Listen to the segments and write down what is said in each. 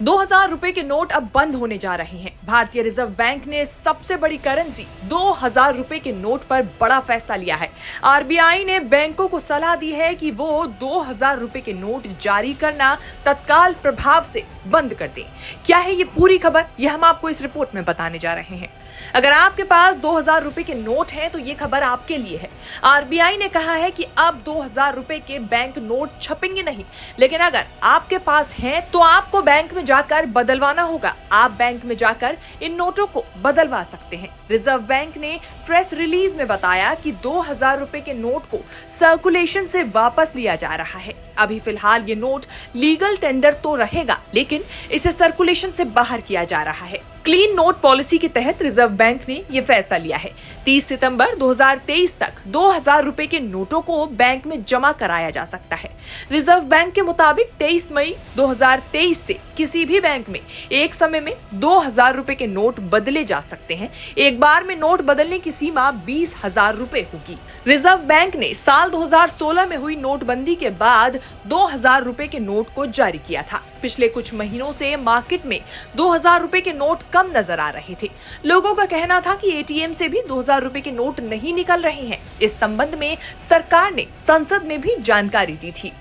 2000 रुपए के नोट अब बंद होने जा रहे हैं। भारतीय रिजर्व बैंक ने सबसे बड़ी करेंसी 2000 रुपए के नोट पर बड़ा फैसला लिया है। आरबीआई ने बैंकों को सलाह दी है कि वो 2000 रुपए के नोट जारी करना तत्काल प्रभाव से बंद कर दें। क्या है ये पूरी खबर, यह हम आपको इस रिपोर्ट में बताने जा रहे हैं। अगर आपके पास 2000 रुपए के नोट हैं तो ये खबर आपके लिए है। आरबीआई ने कहा है कि अब 2000 रुपए के बैंक नोट छपेंगे नहीं, लेकिन अगर आपके पास हैं तो आपको बैंक में जाकर बदलवाना होगा। आप बैंक में जाकर इन नोटों को बदलवा सकते हैं। रिजर्व बैंक ने प्रेस रिलीज में बताया कि 2000 रुपए के नोट को सर्कुलेशन से वापस लिया जा रहा है। अभी फिलहाल ये नोट लीगल टेंडर तो रहेगा, लेकिन इसे सर्कुलेशन से बाहर किया जा रहा है। क्लीन नोट पॉलिसी के तहत रिजर्व बैंक ने यह फैसला लिया है। 30 सितंबर 2023 तक 2000 रुपए के नोटों को बैंक में जमा कराया जा सकता है। रिजर्व बैंक के मुताबिक 23 मई 2023 से किसी भी बैंक में एक समय में 2000 रुपए के नोट बदले जा सकते हैं। एक बार में नोट बदलने की सीमा 20,000 रुपए होगी। रिजर्व बैंक ने साल 2016 में हुई नोटबंदी के बाद 2000 रुपए के नोट को जारी किया था। पिछले कुछ महीनों से मार्केट में 2000 रुपए के नोट कम नजर आ रहे थे। लोगों का कहना था कि एटीएम से भी 2000 रुपए के नोट नहीं निकल रहे हैं। इस संबंध में सरकार ने संसद में भी जानकारी दी थी।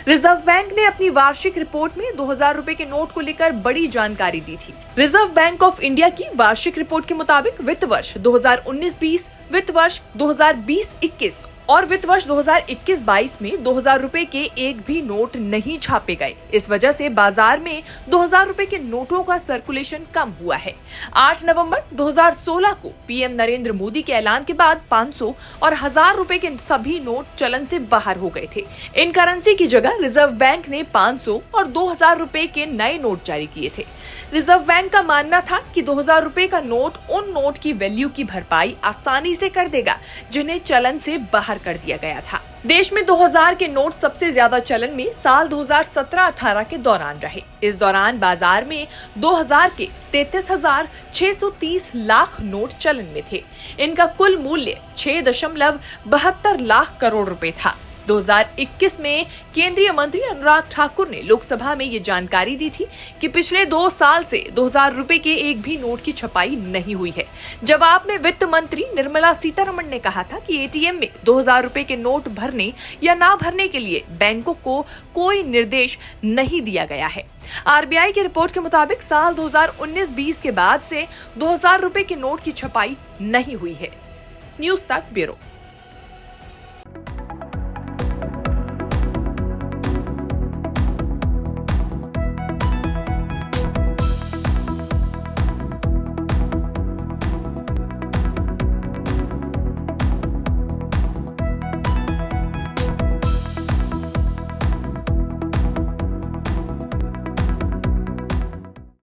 रिजर्व बैंक ने अपनी वार्षिक रिपोर्ट में 2000 रुपए के नोट को लेकर बड़ी जानकारी दी थी। रिजर्व बैंक ऑफ इंडिया की वार्षिक रिपोर्ट के मुताबिक वित्त वर्ष 2019-20, वित्त वर्ष 2020-21 और वित्त वर्ष 2021-22 में 2000 रुपए के एक भी नोट नहीं छापे गए। इस वजह से बाजार में 2000 रुपए के नोटों का सर्कुलेशन कम हुआ है। 8 नवंबर 2016 को पीएम नरेंद्र मोदी के ऐलान के बाद 500 और 1000 रुपए के सभी नोट चलन से बाहर हो गए थे। इन करेंसी की जगह रिजर्व बैंक ने 500 और 2000 रुपए के नए नोट जारी किए थे। रिजर्व बैंक का मानना था कि 2000 रुपए का नोट उन नोट की वैल्यू की भरपाई आसानी से कर देगा जिन्हें चलन से बाहर कर दिया गया था। देश में 2000 के नोट सबसे ज्यादा चलन में साल 2017-18 के दौरान रहे। इस दौरान बाजार में 2000 के 33,630 लाख नोट चलन में थे। इनका कुल मूल्य 6.72 लाख करोड़ रुपए था। 2021 में केंद्रीय मंत्री अनुराग ठाकुर ने लोकसभा में ये जानकारी दी थी कि पिछले 2 साल से 2000 रुपए के एक भी नोट की छपाई नहीं हुई है। जवाब में वित्त मंत्री निर्मला सीतारमण ने कहा था कि एटीएम में 2000 रुपए के नोट भरने या ना भरने के लिए बैंकों को कोई निर्देश नहीं दिया गया है। आरबीआई की रिपोर्ट के मुताबिक साल 2019-20 के बाद से 2000 रुपए के नोट की छपाई नहीं हुई है। न्यूज़ तक ब्यूरो।